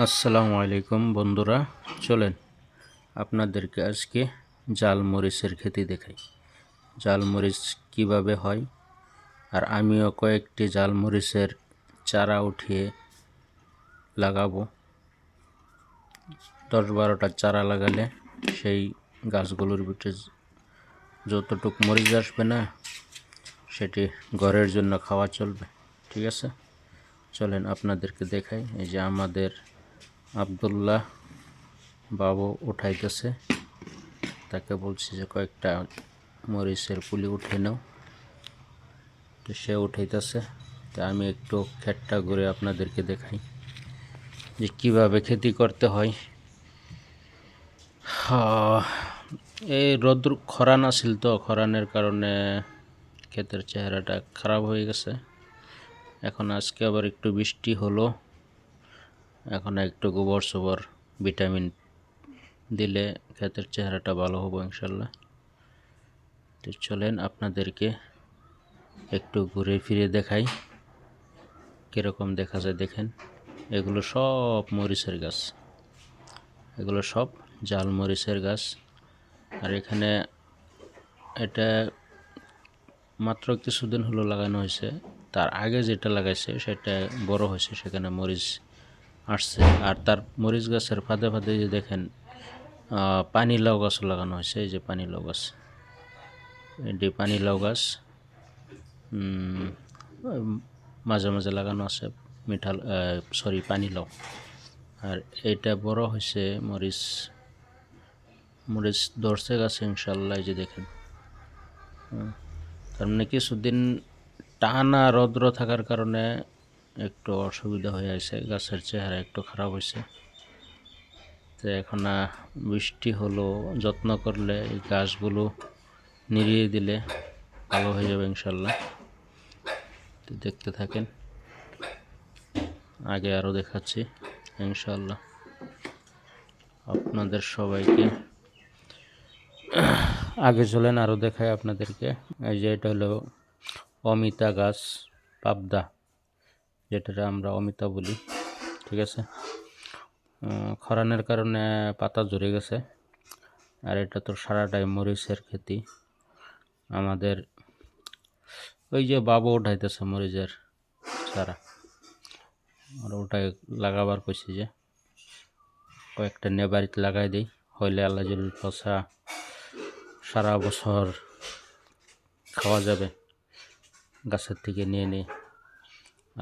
আসসালামু আলাইকুম বন্ধুরা, চলেন আপনাদেরকে আজকে জাল মরিচের খেতি দেখাই। জাল মরিচ কীভাবে হয়, আর আমিও কয়েকটি জাল মরিচের চারা উঠিয়ে লাগাবো। 10-12টা চারা লাগালে সেই গাছগুলোর ভিতরে যতটুক মরিচ আসবে না, সেটি ঘরের জন্য খাওয়া চলবে। ঠিক আছে, চলেন আপনাদেরকে দেখাই। এই যে আমাদের আব্দুল্লাহ বাবু উঠাইতেছে, তাকে বলছি যে কয়েকটা মরিচের পুলি উঠে নাও, তো সে উঠাইতেছে। তা আমি একটু ক্ষেতটা ঘুরে আপনাদেরকে দেখাই যে কীভাবে খেতি করতে হয়। এই রোদ্র খরান আসিল, তো খরানের কারণে ক্ষেতের চেহারাটা খারাপ হয়ে গেছে। এখন আজকে আবার একটু বৃষ্টি হলো, এখন একটু গোবর সোবর ভিটামিন দিলে ক্ষেতের চেহারাটা ভালো হবে ইনশাল্লাহ। তো চলেন আপনাদেরকে একটু ঘুরে ফিরে দেখাই কীরকম দেখা যায়। দেখেন, এগুলো সব মরিচের গাছ, এগুলো সব জাল মরিচের গাছ। আর এখানে এটা মাত্র কিছুদিন হলো লাগানো হয়েছে, তার আগে যেটা লাগাইছে সেটা বড় হয়েছে, সেখানে মরিচ আসছে। আর তার মরিচ গাছের ফাঁদে ফাঁদে যে দেখেন পানি লাউ গাছও লাগানো হয়েছে। এই যে পানি লাউ গাছ, এটি পানি লাউ গাছ মাঝে মাঝে লাগানো আছে পানি লাউ। আর এইটা বড় হয়েছে, মরিচ ধরছে গাছে ইনশাল্লাহ। এই যে দেখেন, তার মানে কিছুদিন টানা রৌদ্র থাকার কারণে একটু অসুবিধা হয়ে আছে, গাছের চেহারা একটু খারাপ হয়েছে। তো এখন বৃষ্টি হলো, যত্ন করলে এই গাছগুলো নিড়িয়ে দিলে ভালো হয়ে যাবে ইনশাল্লাহ। তো দেখতে থাকেন, আগে আরও দেখাচ্ছি ইনশাল্লাহ আপনাদের সবাইকে। আগে চলেন আরও দেখায় আপনাদেরকে। এই যে এটা হলো অমিতা গাছ, পাবদা, যেটা আমরা অমিতা বলি। ঠিক আছে, খরানের কারণে পাতা ঝরে গেছে। আর এটা তো সারাটাই মরিচের খেতি। আমাদের ওই যে বাবু উঠাইতেছে মরিচের চারা, আর ওটাই লাগাবার কইছি যে কয়েকটা নিয়ে বাড়িতে লাগাই দিই, হইলে আল্লাহ জল পচা সারা বছর খাওয়া যাবে গাছের থেকে নিয়ে নিয়ে।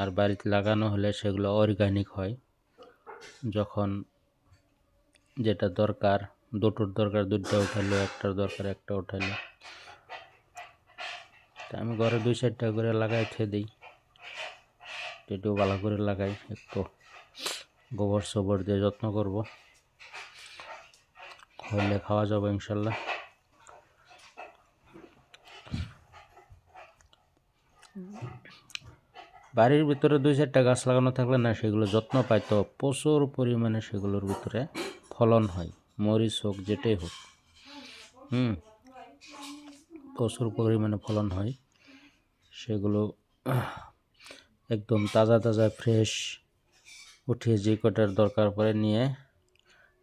আর বাড়িতে লাগানো হলে সেগুলো অর্গানিক হয়। যখন যেটা দরকার, দুটোর দরকার দুটো উঠাইলো, একটার দরকার একটা উঠাইলো। তা আমি ঘরে 2-4টা করে লাগাই থে দিই, এটাও ভালো করে লাগাই, একটু গোবর সোবর দিয়ে যত্ন করব, হইলে খাওয়া যাবে ইনশাল্লাহ। বাড়ির ভিতরে 2-4টা গাছ লাগানো থাকলে না, সেগুলো যত্ন পায় তো প্রচুর পরিমাণে সেগুলোর ভিতরে ফলন হয়, মরিচ হোক যেটাই হোক। প্রচুর পরিমাণে ফলন হয়, সেগুলো একদম তাজা তাজা ফ্রেশ উঠিয়ে যে কটার দরকার পড়ে নিয়ে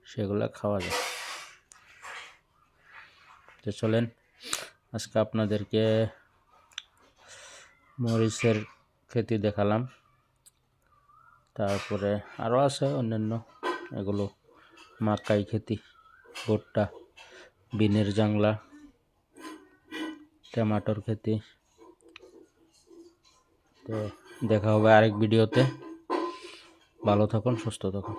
সেগুলো খাওয়া যায়। তো চলেন আজকে আপনাদেরকে মরিচের খেতি দেখালাম। তারপরে আরও আছে অন্যান্য, এগুলো মাকাই খেতি, ভুট্টা, বিনের জাংলা, টমাটোর খেতি। তো দেখা হবে আরেক ভিডিওতে। ভালো থাকুন, সুস্থ থাকুন।